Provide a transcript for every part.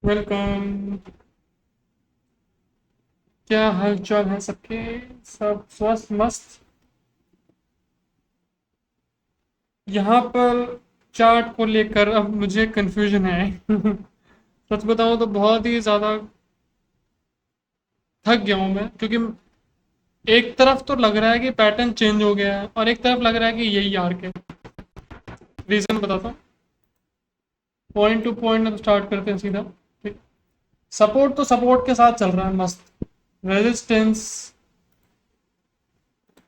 Welcome. क्या हाल चाल है सबके? सब स्वस्थ मस्त। यहाँ पर चार्ट को लेकर अब मुझे कंफ्यूजन है। सच बताऊं तो बहुत ही ज़्यादा थक गया हूँ मैं, क्योंकि एक तरफ तो लग रहा है कि पैटर्न चेंज हो गया है और एक तरफ लग रहा है कि यही आर्क है। रीज़न बताता हूँ। पॉइंट टू पॉइंट अब स्टार्ट करते हैं सीधा। ठीक। सपोर्ट तो सपोर्ट के साथ चल रहा है मस्त। रेजिस्टेंस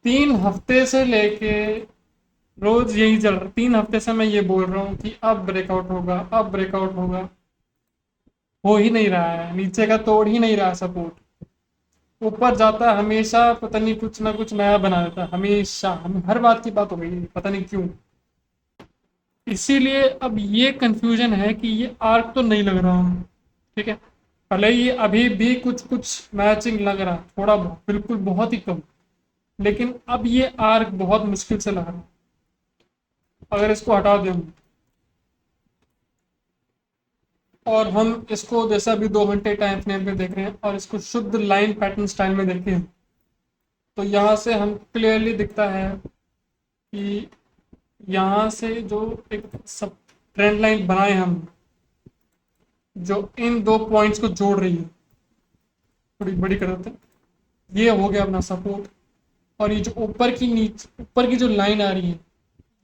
3 हफ्ते से लेके रोज यही चल रहा। 3 हफ्ते से मैं ये बोल रहा हूँ कि अब ब्रेकआउट होगा, अब ब्रेकआउट होगा। हो ही नहीं रहा है, नीचे का तोड़ ही नहीं रहा सपोर्ट। ऊपर जाता है हमेशा, पता नहीं कुछ ना कुछ नया बना देता है हमेशा। हम हर बात की बात हो गई, पता नहीं क्यों। इसीलिए अब ये कंफ्यूजन है कि ये आर्क तो नहीं लग रहा। ठीक है। भले ही अभी भी कुछ कुछ मैचिंग लग रहा, थोड़ा बहुत, बिल्कुल बहुत ही कम। लेकिन अब ये आर्क बहुत मुश्किल से लग रहा। अगर इसको हटा दें और हम इसको जैसा अभी 2 घंटे टाइम फ्रेम पे देख रहे हैं और इसको शुद्ध लाइन पैटर्न स्टाइल में देखें, तो यहाँ से हम क्लियरली दिखता है कि यहाँ से जो एक सब ट्रेंड लाइन बनाए हम, जो इन दो पॉइंट्स को जोड़ रही है, थोड़ी बड़ी कर देते हैं। ये हो गया अपना सपोर्ट। और ये जो ऊपर की जो लाइन आ रही है,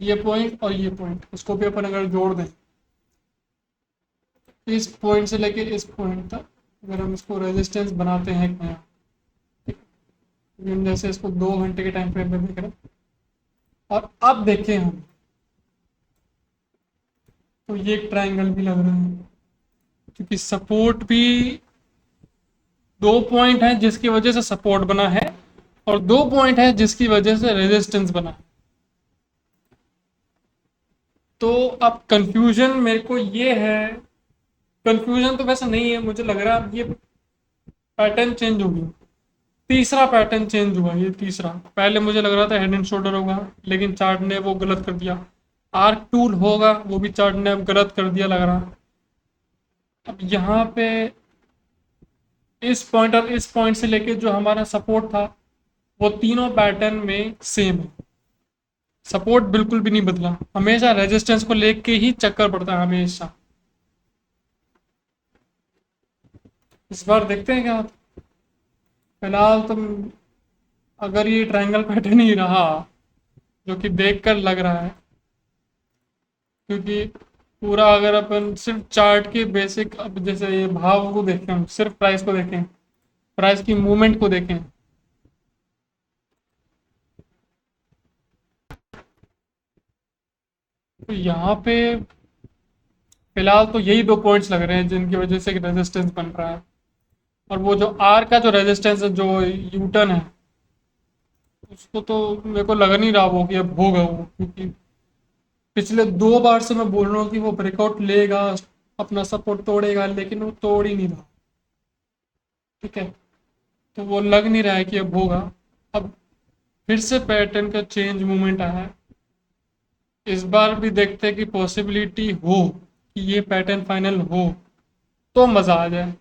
ये पॉइंट और ये पॉइंट, उसको भी अपन अगर जोड़ दें, इस पॉइंट से लेके इस पॉइंट तक, अगर हम इसको रेजिस्टेंस बनाते हैं नया, हम जैसे इसको 2 घंटे के टाइम फ्रेम में देख रहे हैं और अब देखें हम, तो ये एक ट्रायंगल भी लग रहा है। क्योंकि सपोर्ट भी 2 पॉइंट है जिसकी वजह से सपोर्ट बना है, और 2 पॉइंट है जिसकी वजह से रेजिस्टेंस बना है। तो अब कंफ्यूजन मेरे को ये है, कंफ्यूजन तो वैसे नहीं है, मुझे लग रहा है अब ये पैटर्न चेंज हो गया। तीसरा पैटर्न चेंज हुआ, ये तीसरा। पहले मुझे लग रहा था हेड एंड शोल्डर होगा, लेकिन चार्ट ने वो गलत कर दिया। आर्क टूल होगा, वो भी चार्ट ने अब गलत कर दिया लग रहा। अब यहाँ पे इस पॉइंट और इस पॉइंट से लेके जो हमारा सपोर्ट था, वो तीनों पैटर्न में सेम है। सपोर्ट बिल्कुल भी नहीं बदला, हमेशा रेजिस्टेंस को लेके ही चक्कर पड़ता है हमेशा। इस बार देखते हैं क्या होता है। फिलहाल तो अगर ये ट्रायंगल पैटर्न ही रहा, जो कि देखकर लग रहा है, क्योंकि पूरा अगर अपन सिर्फ चार्ट के बेसिक, अब जैसे ये भाव को देखें, हम सिर्फ प्राइस को देखें, प्राइस की मूवमेंट को देखें, तो यहाँ पे फिलहाल तो यही 2 पॉइंट्स लग रहे हैं जिनकी वजह से रेजिस्टेंस बन रहा है। और वो जो आर का जो रेजिस्टेंस है, जो यूटर्न है, उसको तो मेरे को लग नहीं रहा वो कि अब होगा वो, क्योंकि पिछले 2 बार से मैं बोल रहा हूँ कि वो ब्रेकआउट लेगा, अपना सपोर्ट तोड़ेगा, लेकिन वो तोड़ ही नहीं रहा। ठीक है। तो वो लग नहीं रहा है कि अब होगा। अब फिर से पैटर्न का चेंज मूवमेंट आया है। इस बार भी देखते हैं कि पॉसिबिलिटी हो कि ये पैटर्न फाइनल हो, तो मज़ा आ जाए।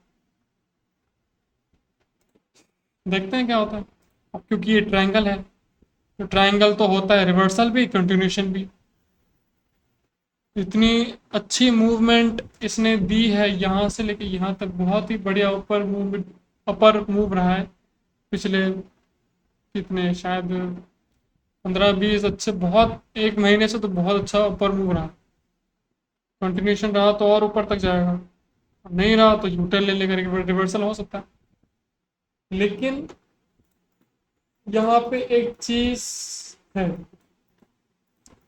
देखते हैं क्या होता है। अब क्योंकि ये ट्रायंगल है, तो ट्रायंगल तो होता है रिवर्सल भी, कंटिन्यूशन भी। इतनी अच्छी मूवमेंट इसने दी है यहाँ से लेके यहाँ तक, बहुत ही बढ़िया ऊपर मूवमेंट, अपर मूव रहा है। पिछले कितने, शायद 15-20 अच्छे, बहुत, एक महीने से तो बहुत अच्छा ऊपर मूव रहा। कंटिन्यूशन रहा तो और ऊपर तक जाएगा, नहीं रहा तो यूटर्न ले लेकर रिवर्सल हो सकता है। लेकिन यहाँ पे एक चीज है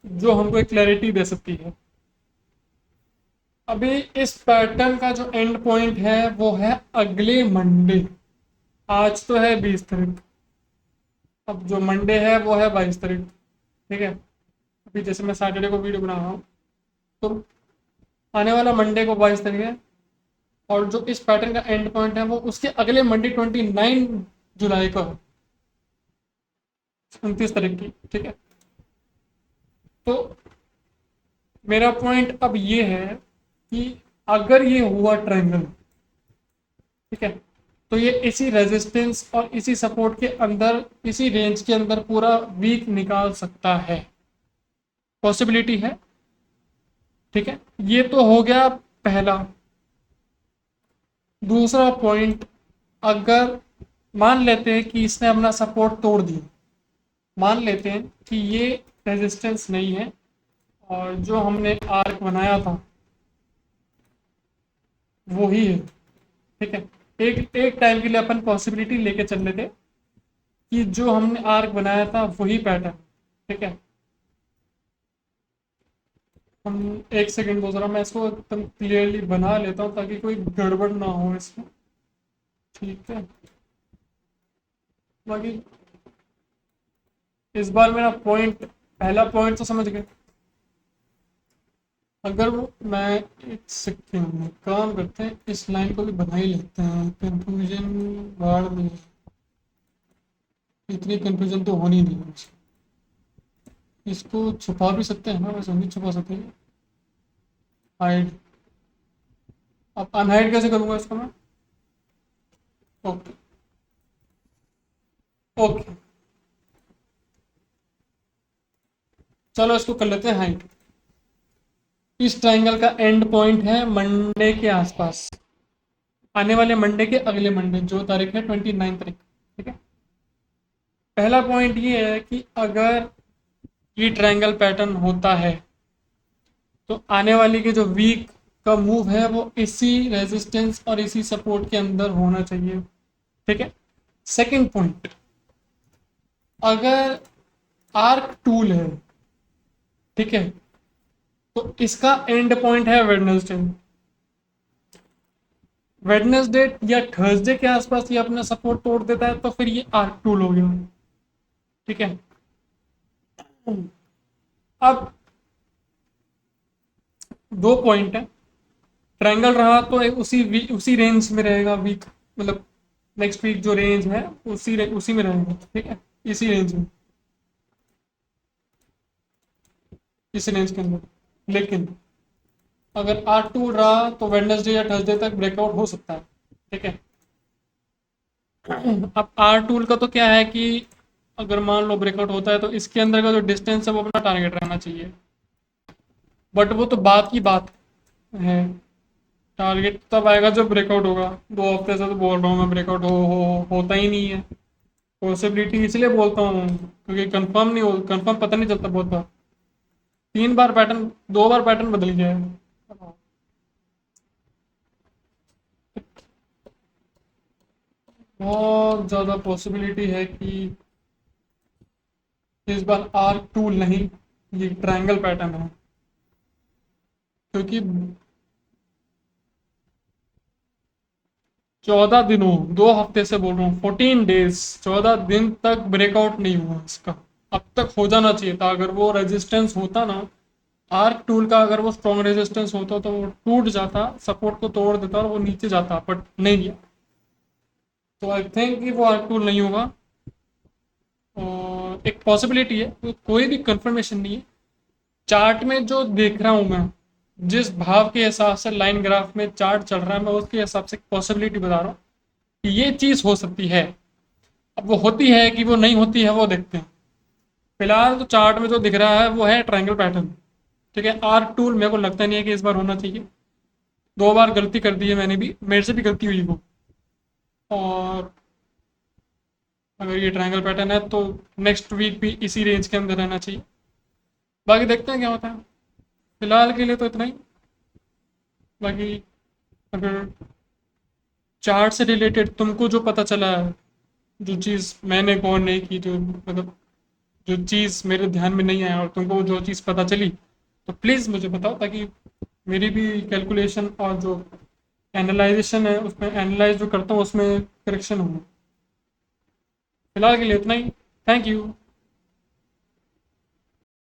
जो हमको एक क्लैरिटी दे सकती है। अभी इस पैटर्न का जो एंड पॉइंट है वो है अगले मंडे। आज तो है 20 तारीख, अब जो मंडे है वो है 22 तारीख। ठीक है। अभी जैसे मैं सैटरडे को वीडियो बना रहा हूँ, तो आने वाला मंडे को 22 तारीख है। और जो इस पैटर्न का एंड पॉइंट है वो उसके अगले मंडे 29 जुलाई को है, 29 तारीख की। ठीक है। तो मेरा पॉइंट अब ये है कि अगर ये हुआ ट्रायंगल, ठीक है। तो ये इसी रेजिस्टेंस और इसी सपोर्ट के अंदर, इसी रेंज के अंदर पूरा वीक निकाल सकता है, पॉसिबिलिटी है। ठीक है, ये तो हो गया पहला। दूसरा पॉइंट, अगर मान लेते हैं कि इसने अपना सपोर्ट तोड़ दिया, मान लेते हैं कि ये रेजिस्टेंस नहीं है और जो हमने आर्क बनाया था वो ही है। ठीक है, एक एक टाइम के लिए अपन पॉसिबिलिटी लेके चल लेते कि जो हमने आर्क बनाया था वही पैटर्न। ठीक है, हम एक सेकंड बोल रहा, मैं इसको एकदम क्लियरली बना लेता हूँ ताकि कोई गड़बड़ ना हो इसमें। ठीक है, बाकी इस बार मेरा पॉइंट, पहला पॉइंट तो समझ गए। अगर वो, मैं एक सेकंड में काम करते हैं, इस लाइन को भी बना ही लेते हैं, कंफ्यूजन बाढ़ में, इतनी कंफ्यूजन तो होनी नहीं है। इसको छुपा भी सकते हैं ना, वैसे नहीं छुपा सकते। हाइड, अब अनहाइड कैसे करूंगा इसको मैं? ओके, ओके, चलो इसको कर लेते हैं हाइड। इस ट्राइंगल का एंड पॉइंट है मंडे के आसपास, आने वाले मंडे के अगले मंडे, जो तारीख है 29 तारीख। ठीक है, पहला पॉइंट ये है कि अगर ये ट्रायंगल पैटर्न होता है तो आने वाली के जो वीक का मूव है वो इसी रेजिस्टेंस और इसी सपोर्ट के अंदर होना चाहिए। ठीक है, सेकंड पॉइंट, अगर आर्क टूल है, ठीक है, तो इसका एंड पॉइंट है वेडनेसडे। वेडनेसडे या थर्सडे के आसपास ये अपना सपोर्ट तोड़ देता है तो फिर ये आर्क टूल हो गया। ठीक है, अब दो पॉइंट है, ट्रायंगल रहा तो उसी रेंज में रहेगा वीक, मतलब नेक्स्ट वीक जो रेंज है उसी में रहेगा। ठीक है, इसी रेंज में, इस रेंज के अंदर। लेकिन अगर आर टू रहा तो वेडनेसडे या थर्सडे तक ब्रेकआउट हो सकता है। ठीक है, अब आर टूल का तो क्या है कि अगर मान लो ब्रेकआउट होता है तो इसके अंदर का जो डिस्टेंस है वो अपना टारगेट रहना चाहिए, बट वो तो बात की बात है। टारगेट तब आएगा जब ब्रेकआउट होगा। 2 हफ्ते से तो बोल रहा हूँ मैं, ब्रेकआउट होता ही नहीं है। पॉसिबिलिटी इसलिए बोलता हूँ क्योंकि कंफर्म नहीं हो, कंफर्म पता नहीं चलता बहुत बार। 3 बार पैटर्न, 2 बार पैटर्न बदल गया है। बहुत ज़्यादा पॉसिबिलिटी है कि इस बार आर्क टूल नहीं, ये ट्रायंगल पैटर्न है। क्योंकि 14 दिनों, 2 हफ्ते से बोल रहा हूँ, 14 डेज, 14 दिन तक ब्रेकआउट नहीं हुआ इसका। अब तक हो जाना चाहिए था। अगर वो रेजिस्टेंस होता ना, आर्क टूल का अगर वो स्ट्रॉन्ग रेजिस्टेंस होता तो वो टूट जाता, सपोर्ट को तोड़ देता और वो नीचे जाता, बट नहीं गया। तो आई थिंक कि वो आर्क टूल नहीं होगा। और एक पॉसिबिलिटी है, तो कोई भी कंफर्मेशन नहीं है। चार्ट में जो देख रहा हूँ मैं, जिस भाव के हिसाब से लाइन ग्राफ में चार्ट चल रहा है, मैं उसके हिसाब से पॉसिबिलिटी बता रहा हूँ कि ये चीज़ हो सकती है। अब वो होती है कि वो नहीं होती है वो देखते हैं। फिलहाल तो चार्ट में जो दिख रहा है वो है ट्रायंगल पैटर्न। ठीक है, आर टूल मेरे को लगता नहीं है कि इस बार होना चाहिए। 2 बार गलती कर दी है मैंने भी, मेरे से भी गलती हुई वो। और अगर ये ट्रायंगल पैटर्न है तो नेक्स्ट वीक भी इसी रेंज के अंदर रहना चाहिए। बाकी देखते हैं क्या होता है। फिलहाल के लिए तो इतना ही। बाकी अगर चार्ट से रिलेटेड तुमको जो पता चला है, जो चीज़ मैंने गौर नहीं की, जो मतलब जो चीज़ मेरे ध्यान में नहीं आया और तुमको जो चीज़ पता चली, तो प्लीज़ मुझे बताओ ताकि मेरी भी कैलकुलेशन और जो एनालाइजेशन है उसमें, एनालाइज जो करता हूँ उसमें करेक्शन हो। फिलहाल के लिए इतना ही। Thank you.